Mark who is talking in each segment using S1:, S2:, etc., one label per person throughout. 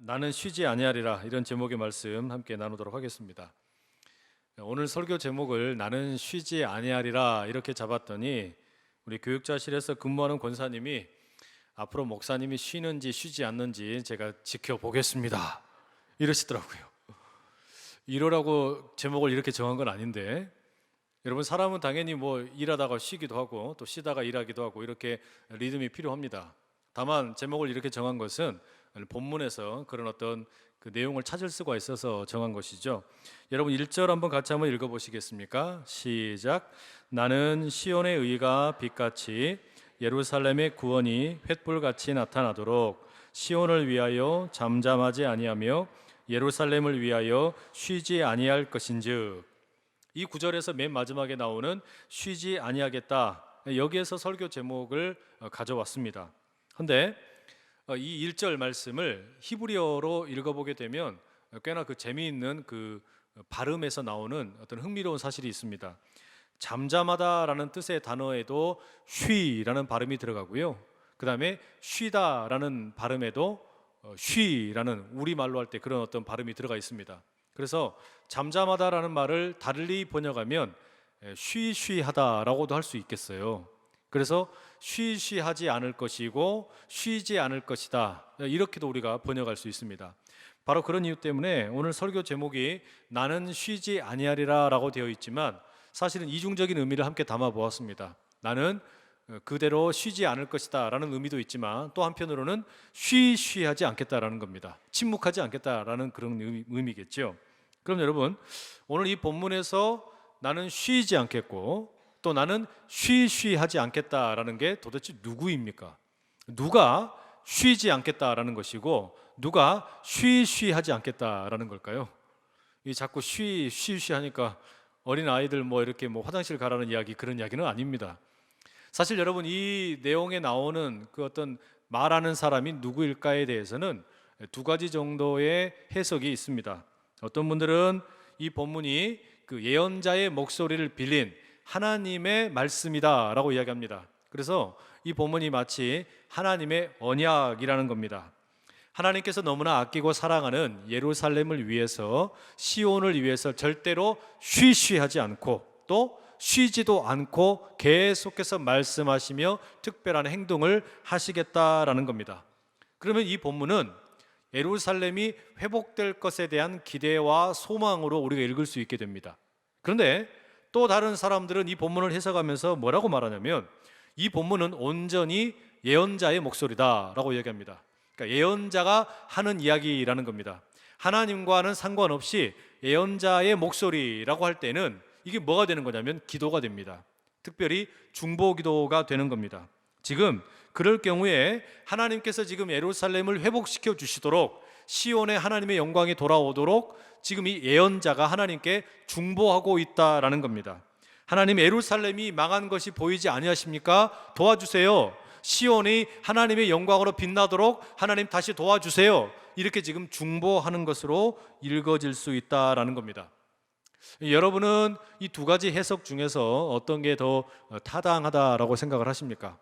S1: 나는 쉬지 아니하리라, 이런 제목의 말씀 함께 나누도록 하겠습니다. 오늘 설교 제목을 나는 쉬지 아니하리라 이렇게 잡았더니 우리 교육자실에서 근무하는 권사님이 앞으로 목사님이 쉬는지 쉬지 않는지 제가 지켜보겠습니다 이러시더라고요. 이러라고 제목을 이렇게 정한 건 아닌데, 여러분, 사람은 당연히 뭐 일하다가 쉬기도 하고 또 쉬다가 일하기도 하고 이렇게 리듬이 필요합니다. 다만 제목을 이렇게 정한 것은 본문에서 그런 어떤 그 내용을 찾을 수가 있어서 정한 것이죠. 여러분 1절 한번 같이 한번 읽어보시겠습니까? 시작. 나는 시온의 의가 빛같이 예루살렘의 구원이 횃불같이 나타나도록 시온을 위하여 잠잠하지 아니하며 예루살렘을 위하여 쉬지 아니할 것인즉. 이 구절에서 맨 마지막에 나오는 쉬지 아니하겠다, 여기에서 설교 제목을 가져왔습니다. 그런데 이 1절 말씀을 히브리어로 읽어보게 되면 꽤나 그 재미있는 그 발음에서 나오는 어떤 흥미로운 사실이 있습니다. 잠잠하다라는 뜻의 단어에도 쉬라는 발음이 들어가고요, 그 다음에 쉬다라는 발음에도 쉬라는 우리말로 할 때 그런 어떤 발음이 들어가 있습니다. 그래서 잠잠하다라는 말을 달리 번역하면 쉬쉬하다라고도 할 수 있겠어요. 그래서 쉬쉬하지 않을 것이고 쉬지 않을 것이다, 이렇게도 우리가 번역할 수 있습니다. 바로 그런 이유 때문에 오늘 설교 제목이 나는 쉬지 아니하리라 라고 되어 있지만 사실은 이중적인 의미를 함께 담아 보았습니다. 나는 그대로 쉬지 않을 것이다 라는 의미도 있지만 또 한편으로는 쉬쉬하지 않겠다라는 겁니다. 침묵하지 않겠다라는 그런 의미겠죠. 그럼 여러분, 오늘 이 본문에서 나는 쉬지 않겠고 또 나는 쉬쉬하지 않겠다라는 게 도대체 누구입니까? 누가 쉬지 않겠다라는 것이고 누가 쉬쉬하지 않겠다라는 걸까요? 이 자꾸 쉬쉬 하니까 어린 아이들 뭐 이렇게 뭐 화장실 가라는 이야기, 그런 이야기는 아닙니다. 사실 여러분, 이 내용에 나오는 그 어떤 말하는 사람이 누구일까에 대해서는 두 가지 정도의 해석이 있습니다. 어떤 분들은 이 본문이 그 예언자의 목소리를 빌린 하나님의 말씀이다 라고 이야기합니다. 그래서 이 본문이 마치 하나님의 언약이라는 겁니다. 하나님께서 너무나 아끼고 사랑하는 예루살렘을 위해서, 시온을 위해서 절대로 쉬쉬하지 않고 또 쉬지도 않고 계속해서 말씀하시며 특별한 행동을 하시겠다라는 겁니다. 그러면 이 본문은 예루살렘이 회복될 것에 대한 기대와 소망으로 우리가 읽을 수 있게 됩니다. 그런데 또 다른 사람들은 이 본문을 해석하면서 뭐라고 말하냐면 이 본문은 온전히 예언자의 목소리다라고 이야기합니다. 그러니까 예언자가 하는 이야기라는 겁니다. 하나님과는 상관없이 예언자의 목소리라고 할 때는 이게 뭐가 되는 거냐면 기도가 됩니다. 특별히 중보 기도가 되는 겁니다. 지금 그럴 경우에 하나님께서 지금 예루살렘을 회복시켜 주시도록, 시온의 하나님의 영광이 돌아오도록 지금 이 예언자가 하나님께 중보하고 있다라는 겁니다. 하나님, 예루살렘이 망한 것이 보이지 아니하십니까? 도와주세요. 시온이 하나님의 영광으로 빛나도록 하나님 다시 도와주세요. 이렇게 지금 중보하는 것으로 읽어질 수 있다라는 겁니다. 여러분은 이 두 가지 해석 중에서 어떤 게 더 타당하다라고 생각을 하십니까?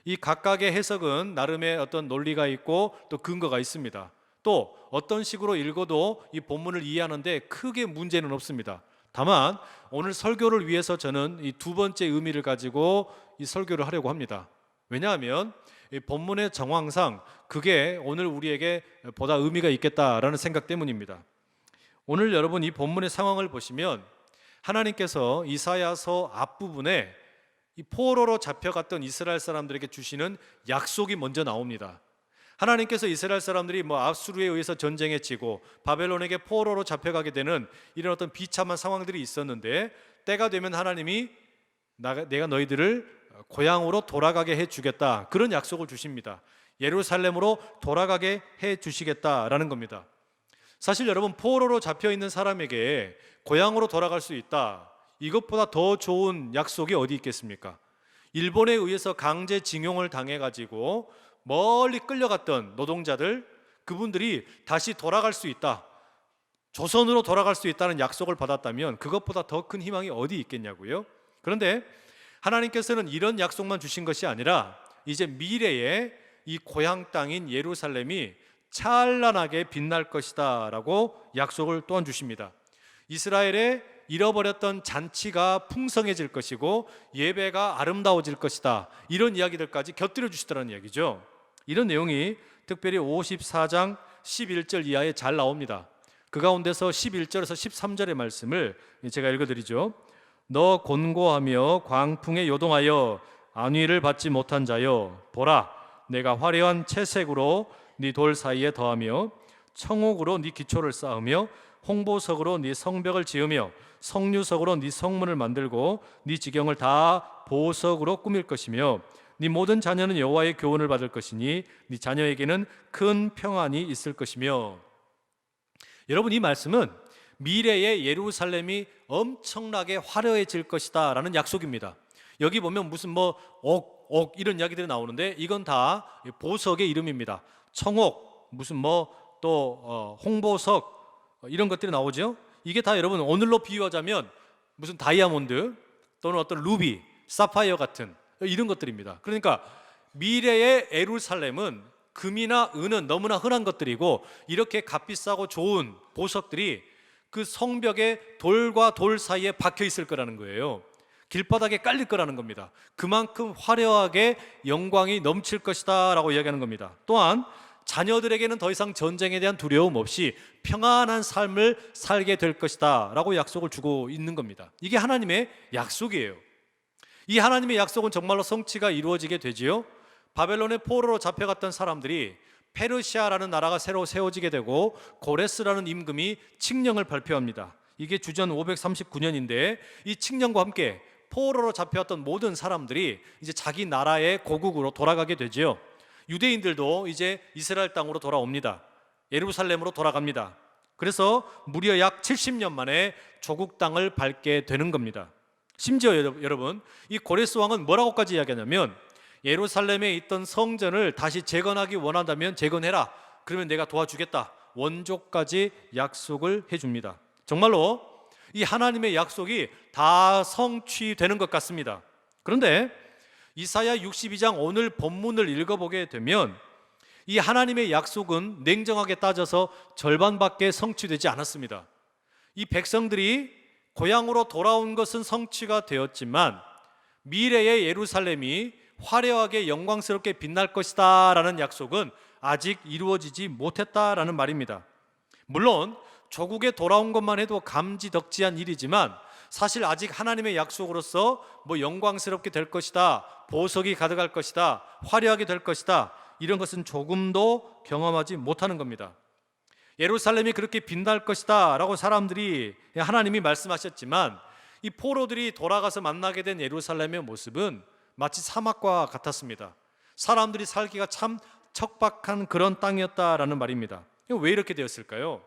S1: 이 각각의 해석은 나름의 어떤 논리가 있고 또 근거가 있습니다. 또 어떤 식으로 읽어도 이 본문을 이해하는데 크게 문제는 없습니다. 다만 오늘 설교를 위해서 저는 이 두 번째 의미를 가지고 이 설교를 하려고 합니다. 왜냐하면 이 본문의 정황상 그게 오늘 우리에게 보다 의미가 있겠다라는 생각 때문입니다. 오늘 여러분, 이 본문의 상황을 보시면 하나님께서 이사야서 앞부분에 이 포로로 잡혀갔던 이스라엘 사람들에게 주시는 약속이 먼저 나옵니다. 하나님께서 이스라엘 사람들이 뭐 아수르에 의해서 전쟁에 지고 바벨론에게 포로로 잡혀가게 되는 이런 어떤 비참한 상황들이 있었는데, 때가 되면 하나님이 내가 너희들을 고향으로 돌아가게 해주겠다, 그런 약속을 주십니다. 예루살렘으로 돌아가게 해주시겠다라는 겁니다. 사실 여러분, 포로로 잡혀있는 사람에게 고향으로 돌아갈 수 있다, 이것보다 더 좋은 약속이 어디 있겠습니까? 일본에 의해서 강제징용을 당해가지고 멀리 끌려갔던 노동자들, 그분들이 다시 돌아갈 수 있다, 조선으로 돌아갈 수 있다는 약속을 받았다면 그것보다 더 큰 희망이 어디 있겠냐고요? 그런데 하나님께서는 이런 약속만 주신 것이 아니라 이제 미래에 이 고향 땅인 예루살렘이 찬란하게 빛날 것이다 라고 약속을 또한 주십니다. 이스라엘의 잃어버렸던 잔치가 풍성해질 것이고 예배가 아름다워질 것이다, 이런 이야기들까지 곁들여 주시더라는 이야기죠. 이런 내용이 특별히 54장 11절 이하에 잘 나옵니다. 그 가운데서 11절에서 13절의 말씀을 제가 읽어드리죠. 너 곤고하며 광풍에 요동하여 안위를 받지 못한 자여, 보라, 내가 화려한 채색으로 네 돌 사이에 더하며 청옥으로 네 기초를 쌓으며 홍보석으로 네 성벽을 지으며 석류석으로 네 성문을 만들고 네 지경을 다 보석으로 꾸밀 것이며 네 모든 자녀는 여호와의 교훈을 받을 것이니 네 자녀에게는 큰 평안이 있을 것이며. 여러분, 이 말씀은 미래의 예루살렘이 엄청나게 화려해질 것이다 라는 약속입니다. 여기 보면 무슨 옥 이런 이야기들이 나오는데 이건 다 보석의 이름입니다. 청옥, 무슨 또 홍보석, 이런 것들이 나오죠. 이게 다 여러분 오늘로 비유하자면 무슨 다이아몬드 또는 어떤 루비, 사파이어 같은 이런 것들입니다. 그러니까 미래의 예루살렘은 금이나 은은 너무나 흔한 것들이고 이렇게 값비싸고 좋은 보석들이 그 성벽의 돌과 돌 사이에 박혀 있을 거라는 거예요. 길바닥에 깔릴 거라는 겁니다. 그만큼 화려하게 영광이 넘칠 것이다 라고 이야기하는 겁니다. 또한 자녀들에게는 더 이상 전쟁에 대한 두려움 없이 평안한 삶을 살게 될 것이다 라고 약속을 주고 있는 겁니다. 이게 하나님의 약속이에요. 이 하나님의 약속은 정말로 성취가 이루어지게 되지요. 바벨론의 포로로 잡혀갔던 사람들이 페르시아라는 나라가 새로 세워지게 되고 고레스라는 임금이 칙령을 발표합니다. 이게 주전 539년인데 이 칙령과 함께 포로로 잡혀왔던 모든 사람들이 이제 자기 나라의 고국으로 돌아가게 되지요. 유대인들도 이제 이스라엘 땅으로 돌아옵니다. 예루살렘으로 돌아갑니다. 그래서 무려 약 70년 만에 조국 땅을 밟게 되는 겁니다. 심지어 여러분, 이 고레스 왕은 뭐라고까지 이야기하냐면 예루살렘에 있던 성전을 다시 재건하기 원한다면 재건해라, 그러면 내가 도와주겠다, 원조까지 약속을 해줍니다. 정말로 이 하나님의 약속이 다 성취되는 것 같습니다. 그런데 이사야 62장 오늘 본문을 읽어보게 되면 이 하나님의 약속은 냉정하게 따져서 절반밖에 성취되지 않았습니다. 이 백성들이 고향으로 돌아온 것은 성취가 되었지만 미래의 예루살렘이 화려하게 영광스럽게 빛날 것이다 라는 약속은 아직 이루어지지 못했다라는 말입니다. 물론 조국에 돌아온 것만 해도 감지덕지한 일이지만 사실 아직 하나님의 약속으로서 영광스럽게 될 것이다, 보석이 가득할 것이다, 화려하게 될 것이다, 이런 것은 조금도 경험하지 못하는 겁니다. 예루살렘이 그렇게 빛날 것이다 라고 사람들이, 하나님이 말씀하셨지만 이 포로들이 돌아가서 만나게 된 예루살렘의 모습은 마치 사막과 같았습니다. 사람들이 살기가 참 척박한 그런 땅이었다라는 말입니다. 왜 이렇게 되었을까요?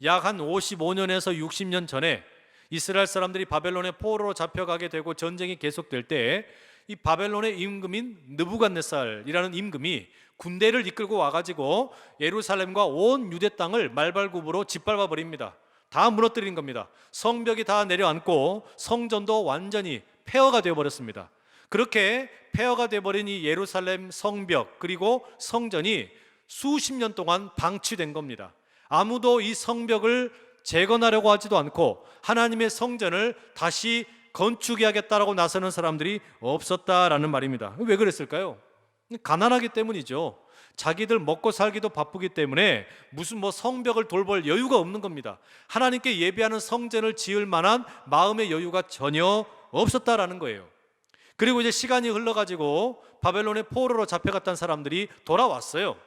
S1: 약 한 55년에서 60년 전에 이스라엘 사람들이 바벨론의 포로로 잡혀가게 되고 전쟁이 계속될 때 이 바벨론의 임금인 느부갓네살이라는 임금이 군대를 이끌고 와가지고 예루살렘과 온 유대 땅을 말발굽으로 짓밟아 버립니다. 다 무너뜨린 겁니다. 성벽이 다 내려앉고 성전도 완전히 폐허가 되어버렸습니다. 그렇게 폐허가 되어버린 이 예루살렘 성벽 그리고 성전이 수십 년 동안 방치된 겁니다. 아무도 이 성벽을 재건하려고 하지도 않고 하나님의 성전을 다시 건축해야겠다라고 나서는 사람들이 없었다라는 말입니다. 왜 그랬을까요? 가난하기 때문이죠. 자기들 먹고 살기도 바쁘기 때문에 무슨 성벽을 돌볼 여유가 없는 겁니다. 하나님께 예배하는 성전을 지을 만한 마음의 여유가 전혀 없었다라는 거예요. 그리고 이제 시간이 흘러가지고 바벨론의 포로로 잡혀갔던 사람들이 돌아왔어요.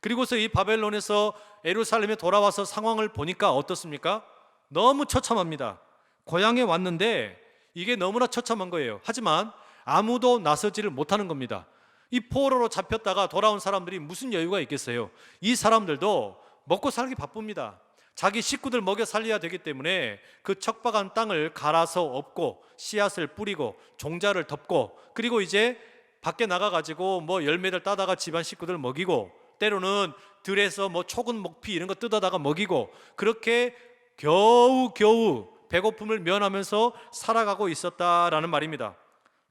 S1: 그리고서 이 바벨론에서 예루살렘에 돌아와서 상황을 보니까 어떻습니까? 너무 처참합니다. 고향에 왔는데 이게 너무나 처참한 거예요. 하지만 아무도 나서지를 못하는 겁니다. 이 포로로 잡혔다가 돌아온 사람들이 무슨 여유가 있겠어요? 이 사람들도 먹고 살기 바쁩니다. 자기 식구들 먹여 살려야 되기 때문에 그 척박한 땅을 갈아서 엎고 씨앗을 뿌리고 종자를 덮고 그리고 이제 밖에 나가가지고 열매를 따다가 집안 식구들 먹이고 때로는 들에서 초근 목피 이런 거 뜯어다가 먹이고 그렇게 겨우 배고픔을 면하면서 살아가고 있었다라는 말입니다.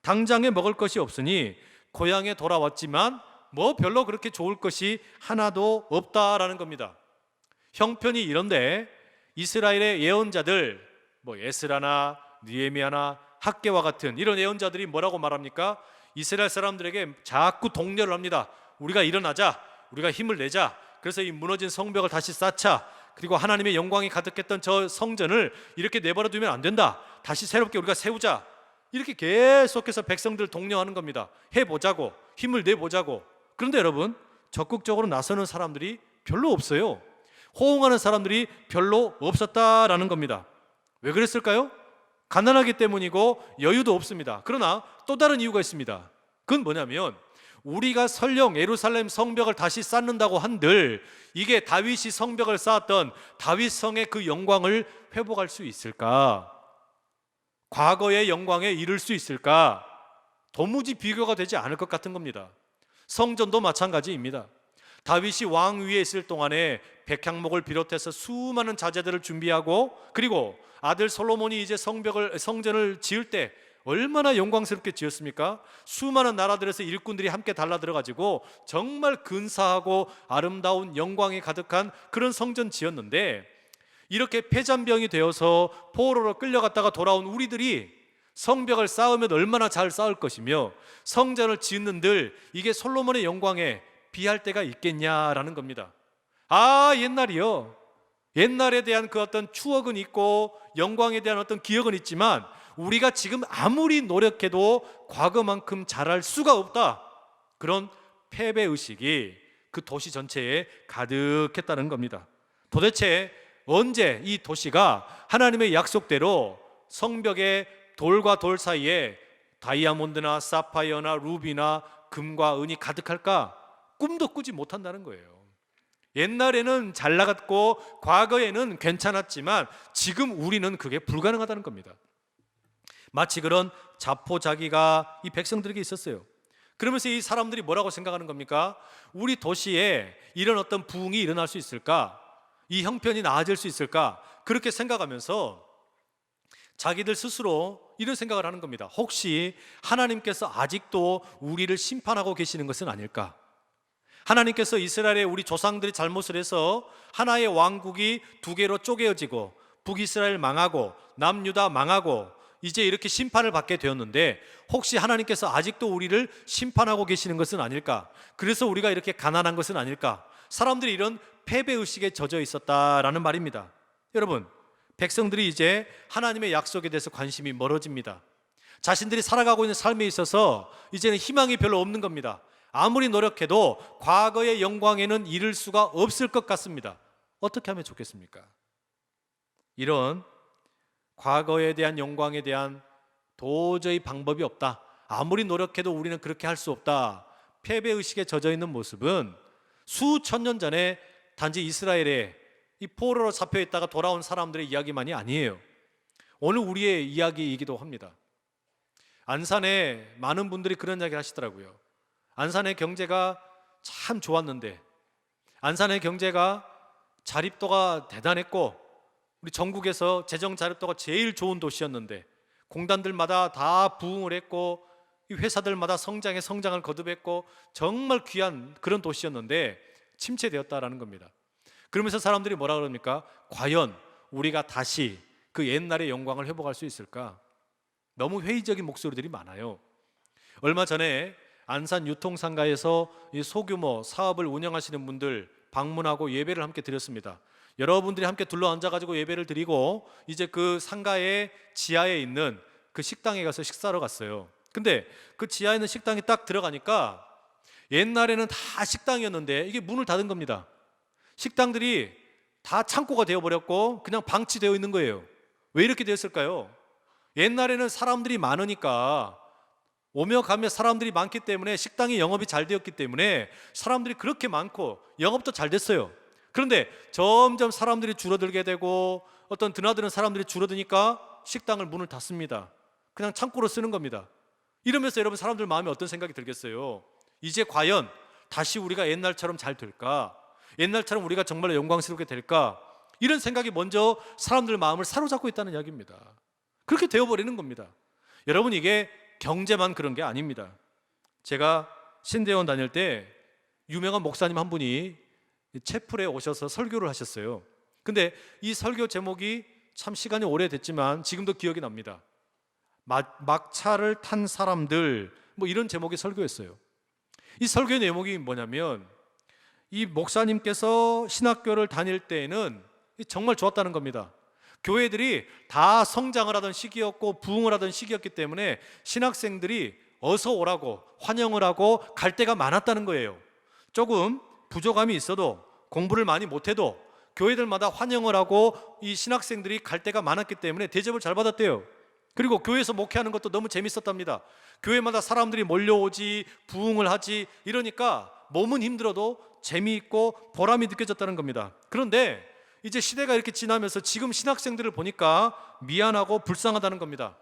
S1: 당장에 먹을 것이 없으니 고향에 돌아왔지만 뭐 별로 그렇게 좋을 것이 하나도 없다라는 겁니다. 형편이 이런데 이스라엘의 예언자들, 뭐 에스라나 느헤미야나 학개와 같은 이런 예언자들이 뭐라고 말합니까? 이스라엘 사람들에게 자꾸 독려를 합니다. 우리가 일어나자, 우리가 힘을 내자, 그래서 이 무너진 성벽을 다시 쌓자, 그리고 하나님의 영광이 가득했던 저 성전을 이렇게 내버려 두면 안 된다, 다시 새롭게 우리가 세우자, 이렇게 계속해서 백성들을 독려하는 겁니다. 해보자고, 힘을 내보자고. 그런데 여러분, 적극적으로 나서는 사람들이 별로 없어요. 호응하는 사람들이 별로 없었다라는 겁니다. 왜 그랬을까요? 가난하기 때문이고 여유도 없습니다. 그러나 또 다른 이유가 있습니다. 그건 뭐냐면, 우리가 설령 예루살렘 성벽을 다시 쌓는다고 한들 이게 다윗이 성벽을 쌓았던 다윗성의 그 영광을 회복할 수 있을까? 과거의 영광에 이를 수 있을까? 도무지 비교가 되지 않을 것 같은 겁니다. 성전도 마찬가지입니다. 다윗이 왕 위에 있을 동안에 백향목을 비롯해서 수많은 자재들을 준비하고, 그리고 아들 솔로몬이 이제 성전을 지을 때 얼마나 영광스럽게 지었습니까? 수많은 나라들에서 일꾼들이 함께 달라들어가지고 정말 근사하고 아름다운 영광이 가득한 그런 성전 지었는데, 이렇게 패잔병이 되어서 포로로 끌려갔다가 돌아온 우리들이 성벽을 쌓으면 얼마나 잘 쌓을 것이며 성전을 짓는들 이게 솔로몬의 영광에 비할 때가 있겠냐라는 겁니다. 옛날이요, 옛날에 대한 그 어떤 추억은 있고 영광에 대한 어떤 기억은 있지만 우리가 지금 아무리 노력해도 과거만큼 잘할 수가 없다, 그런 패배의식이 그 도시 전체에 가득했다는 겁니다. 도대체 언제 이 도시가 하나님의 약속대로 성벽의 돌과 돌 사이에 다이아몬드나 사파이어나 루비나 금과 은이 가득할까? 꿈도 꾸지 못한다는 거예요. 옛날에는 잘 나갔고 과거에는 괜찮았지만 지금 우리는 그게 불가능하다는 겁니다. 마치 그런 자포자기가 이 백성들에게 있었어요. 그러면서 이 사람들이 뭐라고 생각하는 겁니까? 우리 도시에 이런 어떤 부흥이 일어날 수 있을까? 이 형편이 나아질 수 있을까? 그렇게 생각하면서 자기들 스스로 이런 생각을 하는 겁니다. 혹시 하나님께서 아직도 우리를 심판하고 계시는 것은 아닐까? 하나님께서 이스라엘의 우리 조상들이 잘못을 해서 하나의 왕국이 두 개로 쪼개어지고 북이스라엘 망하고 남유다 망하고 이제 이렇게 심판을 받게 되었는데, 혹시 하나님께서 아직도 우리를 심판하고 계시는 것은 아닐까? 그래서 우리가 이렇게 가난한 것은 아닐까? 사람들이 이런 패배의식에 젖어 있었다라는 말입니다. 여러분, 백성들이 이제 하나님의 약속에 대해서 관심이 멀어집니다. 자신들이 살아가고 있는 삶에 있어서 이제는 희망이 별로 없는 겁니다. 아무리 노력해도 과거의 영광에는 이를 수가 없을 것 같습니다. 어떻게 하면 좋겠습니까? 이런 과거에 대한 영광에 대한 도저히 방법이 없다, 아무리 노력해도 우리는 그렇게 할 수 없다, 패배의식에 젖어 있는 모습은 수천 년 전에 단지 이스라엘에 이 포로로 잡혀 있다가 돌아온 사람들의 이야기만이 아니에요. 오늘 우리의 이야기이기도 합니다. 안산에 많은 분들이 그런 이야기 하시더라고요. 안산의 경제가 참 좋았는데, 안산의 경제가 자립도가 대단했고 우리 전국에서 재정 자립도가 제일 좋은 도시였는데 공단들마다 다 부흥을 했고 이 회사들마다 성장을 거듭했고 정말 귀한 그런 도시였는데 침체되었다라는 겁니다. 그러면서 사람들이 뭐라 그럽니까? 과연 우리가 다시 그 옛날의 영광을 회복할 수 있을까? 너무 회의적인 목소리들이 많아요. 얼마 전에 안산 유통상가에서 이 소규모 사업을 운영하시는 분들 방문하고 예배를 함께 드렸습니다. 여러분들이 함께 둘러앉아가지고 예배를 드리고 이제 그 상가의 지하에 있는 그 식당에 가서 식사하러 갔어요. 근데 그 지하에 있는 식당에 딱 들어가니까 옛날에는 다 식당이었는데 이게 문을 닫은 겁니다. 식당들이 다 창고가 되어버렸고 그냥 방치되어 있는 거예요. 왜 이렇게 되었을까요? 옛날에는 사람들이 많으니까, 오며 가며 사람들이 많기 때문에 식당이 영업이 잘 되었기 때문에 사람들이 그렇게 많고 영업도 잘 됐어요. 그런데 점점 사람들이 줄어들게 되고 어떤 드나드는 사람들이 줄어드니까 식당을 문을 닫습니다. 그냥 창고로 쓰는 겁니다. 이러면서 여러분, 사람들 마음에 어떤 생각이 들겠어요? 이제 과연 다시 우리가 옛날처럼 잘 될까? 옛날처럼 우리가 정말 영광스럽게 될까? 이런 생각이 먼저 사람들 마음을 사로잡고 있다는 이야기입니다. 그렇게 되어버리는 겁니다. 여러분, 이게 경제만 그런 게 아닙니다. 제가 신대원 다닐 때 유명한 목사님 한 분이 채플에 오셔서 설교를 하셨어요. 근데 이 설교 제목이 참 시간이 오래됐지만 지금도 기억이 납니다. 막차를 탄 사람들, 뭐 이런 제목의 설교였어요. 이 설교의 내용이 뭐냐면 이 목사님께서 신학교를 다닐 때에는 정말 좋았다는 겁니다. 교회들이 다 성장을 하던 시기였고 부흥을 하던 시기였기 때문에 신학생들이 어서 오라고 환영을 하고 갈 데가 많았다는 거예요. 조금 부족함이 있어도 공부를 많이 못해도 교회들마다 환영을 하고 이 신학생들이 갈 데가 많았기 때문에 대접을 잘 받았대요. 그리고 교회에서 목회하는 것도 너무 재밌었답니다. 교회마다 사람들이 몰려오지 부흥을 하지 이러니까 몸은 힘들어도 재미있고 보람이 느껴졌다는 겁니다. 그런데 이제 시대가 이렇게 지나면서 지금 신학생들을 보니까 미안하고 불쌍하다는 겁니다.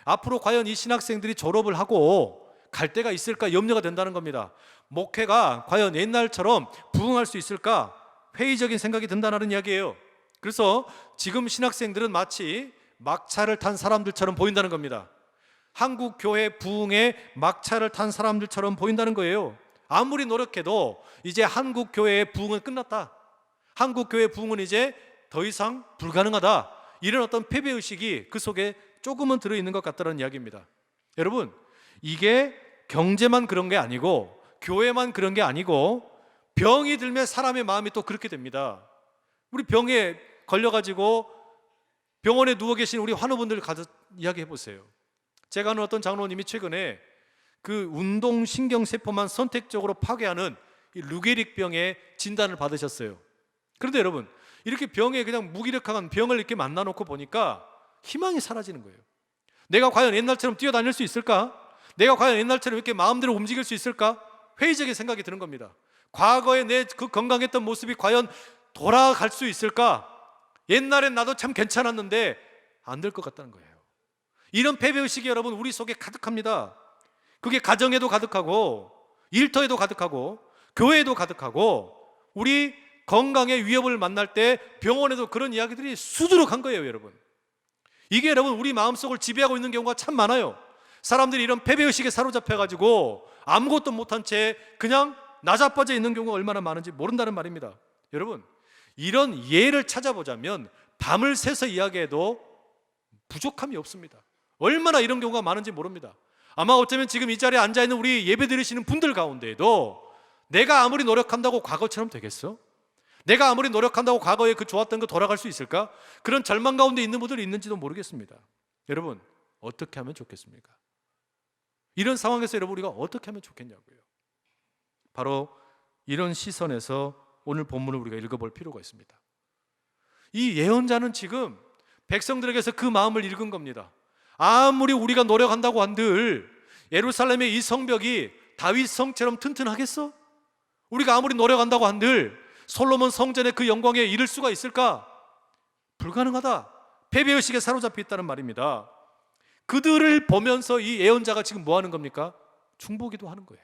S1: 앞으로 과연 이 신학생들이 졸업을 하고 갈 데가 있을까 염려가 된다는 겁니다. 목회가 과연 옛날처럼 부흥할 수 있을까 회의적인 생각이 든다는 이야기예요. 그래서 지금 신학생들은 마치 막차를 탄 사람들처럼 보인다는 겁니다. 한국 교회 부흥에 막차를 탄 사람들처럼 보인다는 거예요. 아무리 노력해도 이제 한국 교회의 부흥은 끝났다. 한국 교회 부흥은 이제 더 이상 불가능하다. 이런 어떤 패배의식이 그 속에 조금은 들어있는 것 같다는 이야기입니다. 여러분, 이게 경제만 그런 게 아니고 교회만 그런 게 아니고 병이 들면 사람의 마음이 또 그렇게 됩니다. 우리 병에 걸려가지고 병원에 누워 계신 우리 환우분들 가서 이야기해 보세요. 제가 아는 어떤 장로님이 최근에 그 운동신경세포만 선택적으로 파괴하는 이 루게릭병의 진단을 받으셨어요. 그런데 여러분, 이렇게 병에 그냥 무기력한 병을 이렇게 만나놓고 보니까 희망이 사라지는 거예요. 내가 과연 옛날처럼 뛰어다닐 수 있을까? 내가 과연 옛날처럼 이렇게 마음대로 움직일 수 있을까? 회의적인 생각이 드는 겁니다. 과거에 내 그 건강했던 모습이 과연 돌아갈 수 있을까? 옛날엔 나도 참 괜찮았는데 안 될 것 같다는 거예요. 이런 패배의식이 여러분 우리 속에 가득합니다. 그게 가정에도 가득하고 일터에도 가득하고 교회에도 가득하고 우리 건강의 위협을 만날 때 병원에도 그런 이야기들이 수두룩한 거예요, 여러분. 이게 여러분 우리 마음속을 지배하고 있는 경우가 참 많아요. 사람들이 이런 패배의식에 사로잡혀가지고 아무것도 못한 채 그냥 나자빠져 있는 경우가 얼마나 많은지 모른다는 말입니다. 여러분, 이런 예를 찾아보자면 밤을 새서 이야기해도 부족함이 없습니다. 얼마나 이런 경우가 많은지 모릅니다. 아마 어쩌면 지금 이 자리에 앉아있는 우리 예배 드리시는 분들 가운데에도 내가 아무리 노력한다고 과거처럼 되겠어? 내가 아무리 노력한다고 과거에 그 좋았던 거 돌아갈 수 있을까? 그런 절망 가운데 있는 분들이 있는지도 모르겠습니다. 여러분, 어떻게 하면 좋겠습니까? 이런 상황에서 여러분 우리가 어떻게 하면 좋겠냐고요. 바로 이런 시선에서 오늘 본문을 우리가 읽어볼 필요가 있습니다. 이 예언자는 지금 백성들에게서 그 마음을 읽은 겁니다. 아무리 우리가 노력한다고 한들 예루살렘의 이 성벽이 다윗 성처럼 튼튼하겠어? 우리가 아무리 노력한다고 한들 솔로몬 성전의 그 영광에 이를 수가 있을까? 불가능하다. 패배의식에 사로잡혀 있다는 말입니다. 그들을 보면서 이 예언자가 지금 뭐 하는 겁니까? 중보기도 하는 거예요.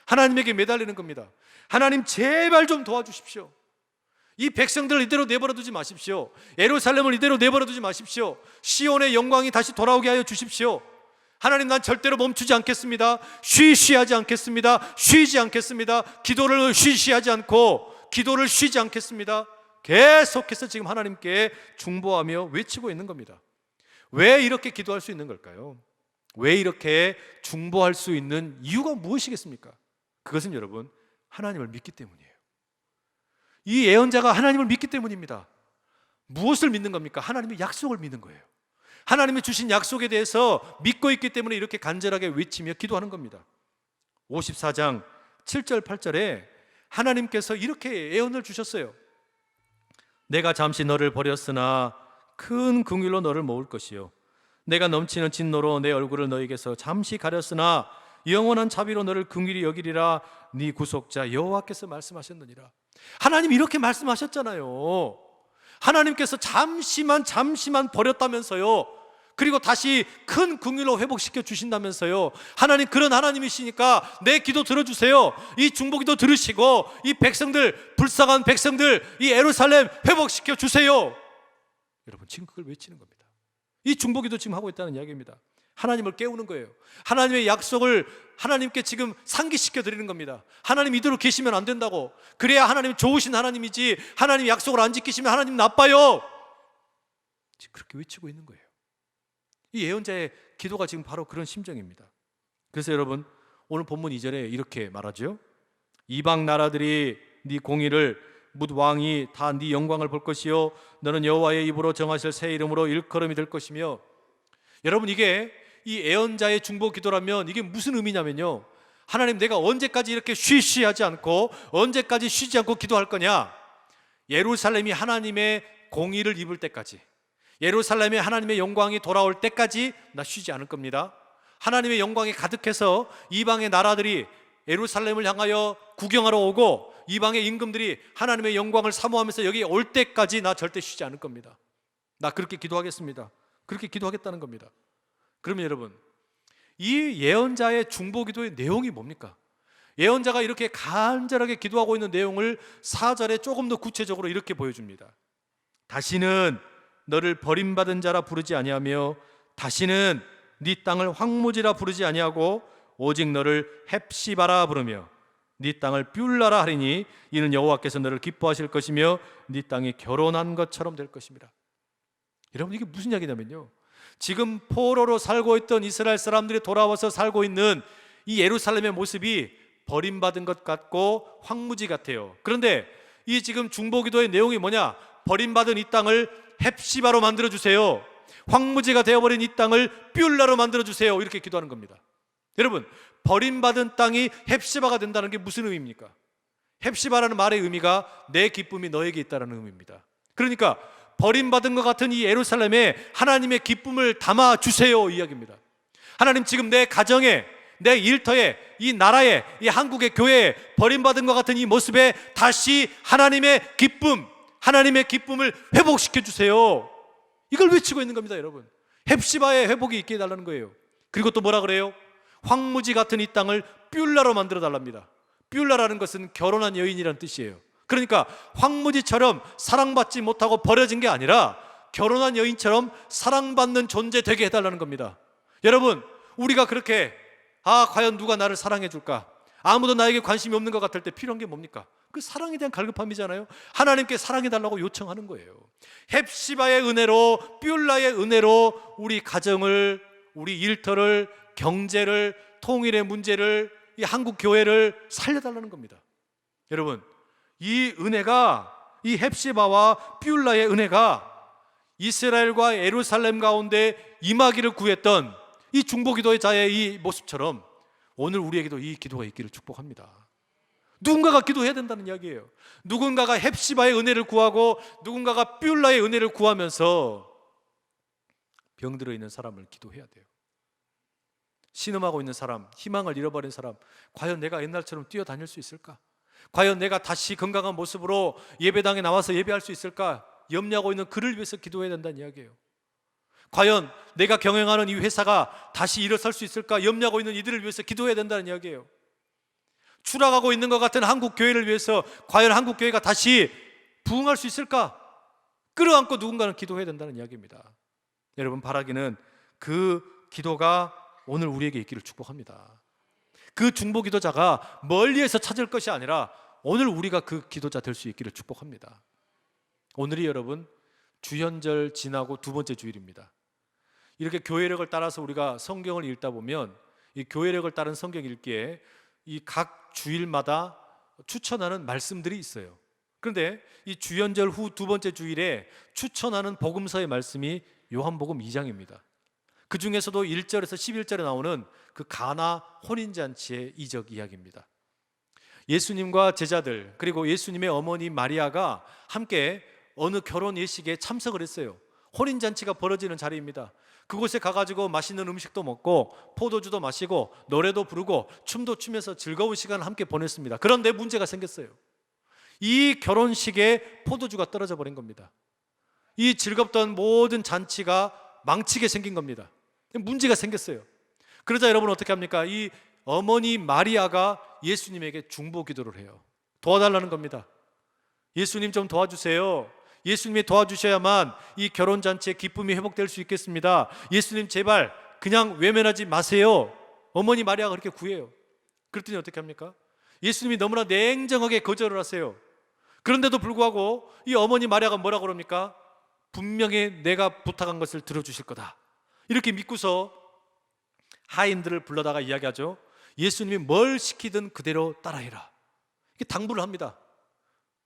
S1: 하나님에게 매달리는 겁니다. 하나님 제발 좀 도와주십시오. 이 백성들을 이대로 내버려 두지 마십시오. 예루살렘을 이대로 내버려 두지 마십시오. 시온의 영광이 다시 돌아오게 하여 주십시오. 하나님, 난 절대로 멈추지 않겠습니다. 쉬쉬하지 않겠습니다. 쉬지 않겠습니다. 기도를 쉬쉬하지 않고 기도를 쉬지 않겠습니다. 계속해서 지금 하나님께 중보하며 외치고 있는 겁니다. 왜 이렇게 기도할 수 있는 걸까요? 왜 이렇게 중보할 수 있는 이유가 무엇이겠습니까? 그것은 여러분 하나님을 믿기 때문이에요. 이 예언자가 하나님을 믿기 때문입니다. 무엇을 믿는 겁니까? 하나님의 약속을 믿는 거예요. 하나님이 주신 약속에 대해서 믿고 있기 때문에 이렇게 간절하게 외치며 기도하는 겁니다. 54장 7절 8절에 하나님께서 이렇게 예언을 주셨어요. 내가 잠시 너를 버렸으나 큰 긍휼로 너를 모을 것이요 내가 넘치는 진노로 내 얼굴을 너에게서 잠시 가렸으나 영원한 자비로 너를 긍휼히 여기리라. 네 구속자 여호와께서 말씀하셨느니라. 하나님 이렇게 말씀하셨잖아요. 하나님께서 잠시만 버렸다면서요. 그리고 다시 큰 긍휼로 회복시켜 주신다면서요. 하나님 그런 하나님이시니까 내 기도 들어주세요. 이 중보기도 들으시고 이 백성들, 불쌍한 백성들, 이 예루살렘 회복시켜 주세요. 여러분 지금 그걸 외치는 겁니다. 이 중보기도 지금 하고 있다는 이야기입니다. 하나님을 깨우는 거예요. 하나님의 약속을 하나님께 지금 상기시켜 드리는 겁니다. 하나님 이대로 계시면 안 된다고. 그래야 하나님 좋으신 하나님이지, 하나님 약속을 안 지키시면 하나님 나빠요. 지금 그렇게 외치고 있는 거예요. 이 예언자의 기도가 지금 바로 그런 심정입니다. 그래서 여러분, 오늘 본문 2절에 이렇게 말하죠. 이방 나라들이 네 공의를 묻 왕이 다 네 영광을 볼 것이요 너는 여호와의 입으로 정하실 새 이름으로 일컬음이 될 것이며. 여러분, 이게 이 예언자의 중보 기도라면 이게 무슨 의미냐면요, 하나님, 내가 언제까지 이렇게 쉬쉬하지 않고 언제까지 쉬지 않고 기도할 거냐? 예루살렘이 하나님의 공의를 입을 때까지, 예루살렘에 하나님의 영광이 돌아올 때까지 나 쉬지 않을 겁니다. 하나님의 영광이 가득해서 이방의 나라들이 예루살렘을 향하여 구경하러 오고 이방의 임금들이 하나님의 영광을 사모하면서 여기 올 때까지 나 절대 쉬지 않을 겁니다. 나 그렇게 기도하겠습니다. 그렇게 기도하겠다는 겁니다. 그러면 여러분, 이 예언자의 중보 기도의 내용이 뭡니까? 예언자가 이렇게 간절하게 기도하고 있는 내용을 4절에 조금 더 구체적으로 이렇게 보여줍니다. 다시는 너를 버림받은 자라 부르지 아니하며 다시는 네 땅을 황무지라 부르지 아니하고 오직 너를 헵시바라 부르며 네 땅을 뷸라라 하리니 이는 여호와께서 너를 기뻐하실 것이며 네 땅이 결혼한 것처럼 될 것입니다. 여러분, 이게 무슨 이야기냐면요, 지금 포로로 살고 있던 이스라엘 사람들이 돌아와서 살고 있는 이 예루살렘의 모습이 버림받은 것 같고 황무지 같아요. 그런데 이 지금 중보기도의 내용이 뭐냐? 버림받은 이 땅을 헵시바로 만들어주세요. 황무지가 되어버린 이 땅을 뷸라로 만들어주세요. 이렇게 기도하는 겁니다. 여러분, 버림받은 땅이 헵시바가 된다는 게 무슨 의미입니까? 헵시바라는 말의 의미가 내 기쁨이 너에게 있다는 의미입니다. 그러니까 버림받은 것 같은 이 예루살렘에 하나님의 기쁨을 담아주세요 이야기입니다. 하나님, 지금 내 가정에, 내 일터에, 이 나라에, 이 한국의 교회에 버림받은 것 같은 이 모습에 다시 하나님의 기쁨, 하나님의 기쁨을 회복시켜 주세요. 이걸 외치고 있는 겁니다. 여러분, 헵시바의 회복이 있게 해달라는 거예요. 그리고 또 뭐라 그래요? 황무지 같은 이 땅을 뷸라로 만들어 달랍니다. 뷸라라는 것은 결혼한 여인이라는 뜻이에요. 그러니까 황무지처럼 사랑받지 못하고 버려진 게 아니라 결혼한 여인처럼 사랑받는 존재 되게 해달라는 겁니다. 여러분, 우리가 그렇게 과연 누가 나를 사랑해 줄까? 아무도 나에게 관심이 없는 것 같을 때 필요한 게 뭡니까? 그 사랑에 대한 갈급함이잖아요. 하나님께 사랑해 달라고 요청하는 거예요. 헵시바의 은혜로, 뷸라의 은혜로 우리 가정을, 우리 일터를, 경제를, 통일의 문제를, 이 한국 교회를 살려달라는 겁니다. 여러분, 이 은혜가, 이 헵시바와 뷸라의 은혜가 이스라엘과 예루살렘 가운데 임하기를 구했던 이 중보기도의 자의 이 모습처럼 오늘 우리에게도 이 기도가 있기를 축복합니다. 누군가가 기도해야 된다는 이야기예요. 누군가가 헵시바의 은혜를 구하고 누군가가 뷸라의 은혜를 구하면서 병들어 있는 사람을 기도해야 돼요. 신음하고 있는 사람, 희망을 잃어버린 사람, 과연 내가 옛날처럼 뛰어다닐 수 있을까? 과연 내가 다시 건강한 모습으로 예배당에 나와서 예배할 수 있을까? 염려하고 있는 그를 위해서 기도해야 된다는 이야기예요. 과연 내가 경영하는 이 회사가 다시 일어설 수 있을까? 염려하고 있는 이들을 위해서 기도해야 된다는 이야기예요. 추락하고 있는 것 같은 한국 교회를 위해서 과연 한국 교회가 다시 부흥할 수 있을까? 끌어안고 누군가는 기도해야 된다는 이야기입니다. 여러분, 바라기는 그 기도가 오늘 우리에게 있기를 축복합니다. 그 중보 기도자가 멀리에서 찾을 것이 아니라 오늘 우리가 그 기도자 될 수 있기를 축복합니다. 오늘이 여러분 주현절 지나고 두 번째 주일입니다. 이렇게 교회력을 따라서 우리가 성경을 읽다 보면 이 교회력을 따른 성경 읽기에 이 각 주일마다 추천하는 말씀들이 있어요. 그런데 이 주현절 후 두 번째 주일에 추천하는 복음서의 말씀이 요한복음 2장입니다. 그 중에서도 1절에서 11절에 나오는 그 가나 혼인잔치의 이적 이야기입니다. 예수님과 제자들, 그리고 예수님의 어머니 마리아가 함께 어느 결혼 예식에 참석을 했어요. 혼인잔치가 벌어지는 자리입니다. 그곳에 가가지고 맛있는 음식도 먹고 포도주도 마시고 노래도 부르고 춤도 추면서 즐거운 시간을 함께 보냈습니다. 그런데 문제가 생겼어요. 이 결혼식에 포도주가 떨어져 버린 겁니다. 이 즐겁던 모든 잔치가 망치게 생긴 겁니다. 문제가 생겼어요. 그러자 여러분 어떻게 합니까? 이 어머니 마리아가 예수님에게 중보 기도를 해요. 도와달라는 겁니다. 예수님 좀 도와주세요. 예수님이 도와주셔야만 이 결혼잔치의 기쁨이 회복될 수 있겠습니다. 예수님 제발 그냥 외면하지 마세요. 어머니 마리아가 그렇게 구해요. 그랬더니 어떻게 합니까? 예수님이 너무나 냉정하게 거절을 하세요. 그런데도 불구하고 이 어머니 마리아가 뭐라고 그럽니까? 분명히 내가 부탁한 것을 들어주실 거다, 이렇게 믿고서 하인들을 불러다가 이야기하죠. 예수님이 뭘 시키든 그대로 따라해라, 이렇게 당부를 합니다.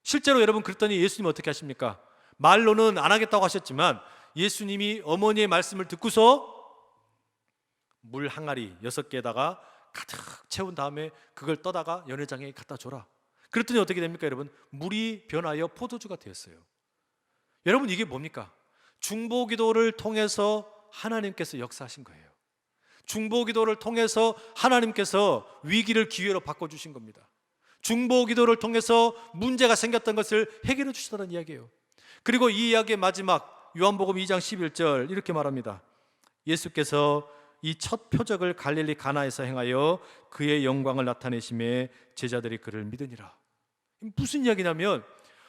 S1: 실제로 여러분 그랬더니 예수님이 어떻게 하십니까? 말로는 안 하겠다고 하셨지만 예수님이 어머니의 말씀을 듣고서 물 항아리 6개에다가 가득 채운 다음에 그걸 떠다가 연회장에 갖다 줘라. 그랬더니 어떻게 됩니까 여러분? 물이 변하여 포도주가 되었어요. 여러분 이게 뭡니까? 중보기도를 통해서 하나님께서 역사하신 거예요. 중보기도를 통해서 하나님께서 위기를 기회로 바꿔주신 겁니다. 중보기도를 통해서 문제가 생겼던 것을 해결해 주시다는 이야기예요. 그리고 이 이야기의 마지막 요한복음 2장 11절 이렇게 말합니다. 예수께서 이 첫 표적을 갈릴리 가나에서 행하여 그의 영광을 나타내심에 제자들이 그를 믿으니라. 무슨 이야기냐면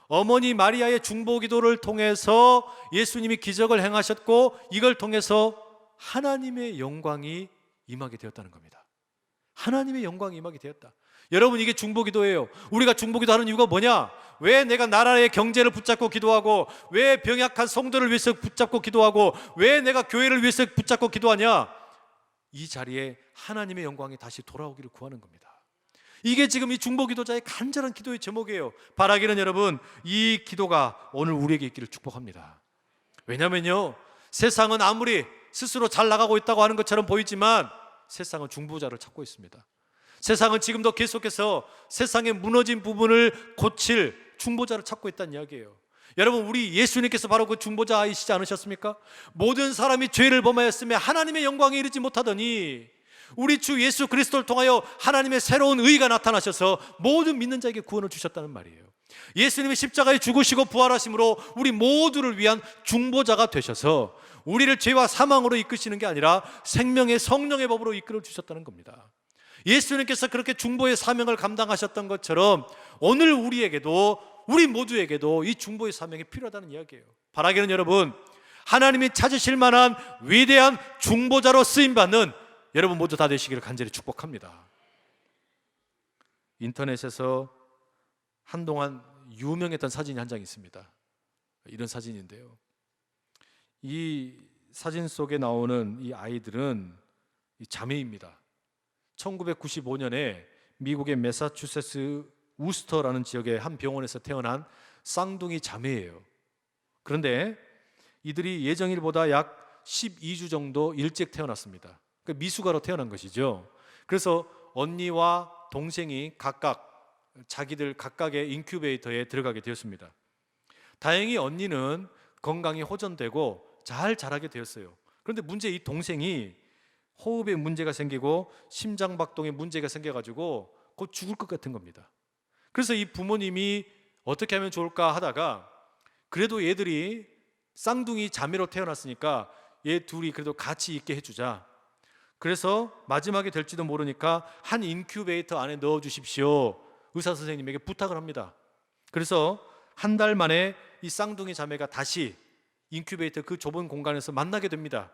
S1: 어머니 마리아의 중보기도를 통해서 예수님이 기적을 행하셨고 이걸 통해서 하나님의 영광이 임하게 되었다는 겁니다. 하나님의 영광이 임하게 되었다. 여러분 이게 중보기도예요. 우리가 중보기도 하는 이유가 뭐냐? 왜 내가 나라의 경제를 붙잡고 기도하고, 왜 병약한 성도를 위해서 붙잡고 기도하고, 왜 내가 교회를 위해서 붙잡고 기도하냐? 이 자리에 하나님의 영광이 다시 돌아오기를 구하는 겁니다. 이게 지금 이 중보기도자의 간절한 기도의 제목이에요. 바라기는 여러분 이 기도가 오늘 우리에게 있기를 축복합니다. 왜냐면요, 세상은 아무리 스스로 잘 나가고 있다고 하는 것처럼 보이지만 세상은 중보자를 찾고 있습니다. 세상은 지금도 계속해서 세상의 무너진 부분을 고칠 중보자를 찾고 있다는 이야기예요. 여러분 우리 예수님께서 바로 그 중보자이시지 않으셨습니까? 모든 사람이 죄를 범하였으며 하나님의 영광에 이르지 못하더니 우리 주 예수 그리스도를 통하여 하나님의 새로운 의가 나타나셔서 모든 믿는 자에게 구원을 주셨다는 말이에요. 예수님이 십자가에 죽으시고 부활하심으로 우리 모두를 위한 중보자가 되셔서 우리를 죄와 사망으로 이끄시는 게 아니라 생명의 성령의 법으로 이끌어 주셨다는 겁니다. 예수님께서 그렇게 중보의 사명을 감당하셨던 것처럼 오늘 우리 모두에게도 이 중보의 사명이 필요하다는 이야기예요. 바라기는 여러분 하나님이 찾으실 만한 위대한 중보자로 쓰임받는 여러분 모두 다 되시기를 간절히 축복합니다. 인터넷에서 한동안 유명했던 사진이 한 장 있습니다. 이런 사진인데요, 이 사진 속에 나오는 이 아이들은 자매입니다. 1995년에 미국의 매사추세츠 우스터라는 지역의 한 병원에서 태어난 쌍둥이 자매예요. 그런데 이들이 예정일보다 약 12주 정도 일찍 태어났습니다. 그러니까 미숙아로 태어난 것이죠. 그래서 언니와 동생이 각각 자기들 각각의 인큐베이터에 들어가게 되었습니다. 다행히 언니는 건강이 호전되고 잘 자라게 되었어요. 그런데 문제 이 동생이 호흡에 문제가 생기고 심장박동에 문제가 생겨가지고 곧 죽을 것 같은 겁니다. 그래서 이 부모님이 어떻게 하면 좋을까 하다가 그래도 얘들이 쌍둥이 자매로 태어났으니까 얘 둘이 그래도 같이 있게 해주자. 그래서 마지막에 될지도 모르니까 한 인큐베이터 안에 넣어주십시오, 의사 선생님에게 부탁을 합니다. 그래서 한 달 만에 이 쌍둥이 자매가 다시 인큐베이터 그 좁은 공간에서 만나게 됩니다.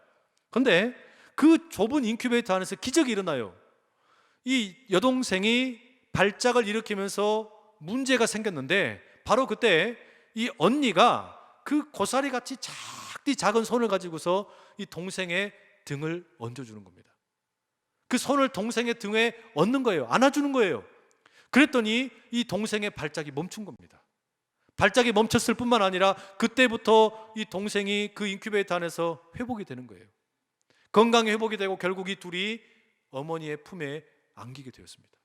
S1: 그런데 그 좁은 인큐베이터 안에서 기적이 일어나요. 이 여동생이 발작을 일으키면서 문제가 생겼는데 바로 그때 이 언니가 그 고사리같이 작은 손을 가지고서 이 동생의 등을 얹어주는 겁니다. 그 손을 동생의 등에 얹는 거예요. 안아주는 거예요. 그랬더니 이 동생의 발작이 멈춘 겁니다. 발작이 멈췄을 뿐만 아니라 그때부터 이 동생이 그 인큐베이터 안에서 회복이 되는 거예요. 건강이 회복이 되고 결국 이 둘이 어머니의 품에 안기게 되었습니다.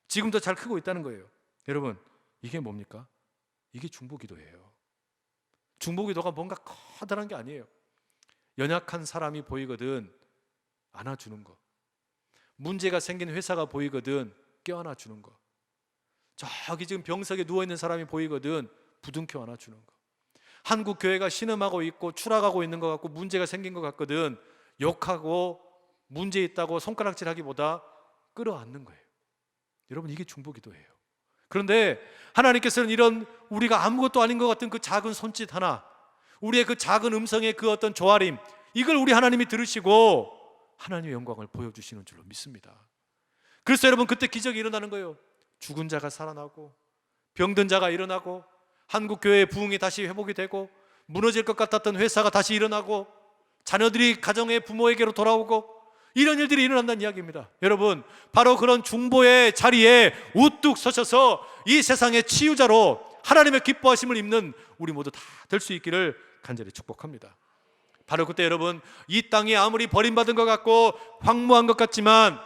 S1: 지금도 잘 크고 있다는 거예요. 여러분 이게 뭡니까? 이게 중보기도예요. 중보기도가 뭔가 커다란 게 아니에요. 연약한 사람이 보이거든 안아주는 거, 문제가 생긴 회사가 보이거든 껴안아 주는 거, 저기 지금 병석에 누워있는 사람이 보이거든 부둥켜 안아주는 거, 한국 교회가 신음하고 있고 추락하고 있는 것 같고 문제가 생긴 것 같거든 욕하고 문제 있다고 손가락질하기보다 끌어안는 거예요. 여러분 이게 중보기도예요. 그런데 하나님께서는 이런 우리가 아무것도 아닌 것 같은 그 작은 손짓 하나, 우리의 그 작은 음성의 그 어떤 조아림, 이걸 우리 하나님이 들으시고 하나님의 영광을 보여주시는 줄로 믿습니다. 그래서 여러분, 그때 기적이 일어나는 거예요. 죽은 자가 살아나고, 병든 자가 일어나고, 한국교회의 부흥이 다시 회복이 되고, 무너질 것 같았던 회사가 다시 일어나고, 자녀들이 가정의 부모에게로 돌아오고, 이런 일들이 일어난다는 이야기입니다. 여러분, 바로 그런 중보의 자리에 우뚝 서셔서 이 세상의 치유자로 하나님의 기뻐하심을 입는 우리 모두 다 될 수 있기를 간절히 축복합니다. 바로 그때 여러분, 이 땅이 아무리 버림받은 것 같고 황무한 것 같지만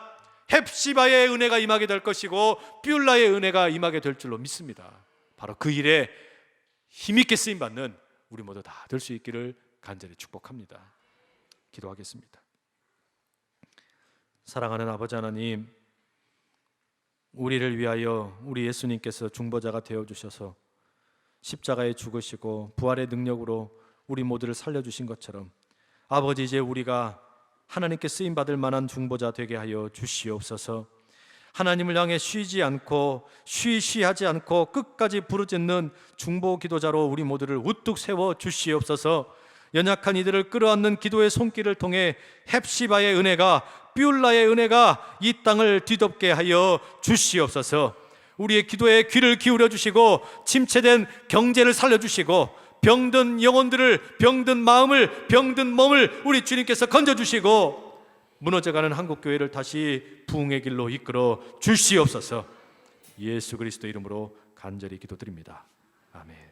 S1: 헵시바의 은혜가 임하게 될 것이고 뷰라의 은혜가 임하게 될 줄로 믿습니다. 바로 그 일에 힘있게 쓰임받는 우리 모두 다 될 수 있기를 간절히 축복합니다. 기도하겠습니다. 사랑하는 아버지 하나님, 우리를 위하여 우리 예수님께서 중보자가 되어주셔서 십자가에 죽으시고 부활의 능력으로 우리 모두를 살려주신 것처럼 아버지, 이제 우리가 하나님께 쓰임받을 만한 중보자 되게 하여 주시옵소서. 하나님을 향해 쉬지 않고 쉬하지 않고 끝까지 부르짖는 중보 기도자로 우리 모두를 우뚝 세워 주시옵소서. 연약한 이들을 끌어안는 기도의 손길을 통해 헵시바의 은혜가, 뷰라의 은혜가 이 땅을 뒤덮게 하여 주시옵소서. 우리의 기도에 귀를 기울여 주시고 침체된 경제를 살려주시고 병든 영혼들을, 병든 마음을, 병든 몸을 우리 주님께서 건져주시고 무너져가는 한국교회를 다시 부흥의 길로 이끌어 주시옵소서. 예수 그리스도 이름으로 간절히 기도드립니다. 아멘.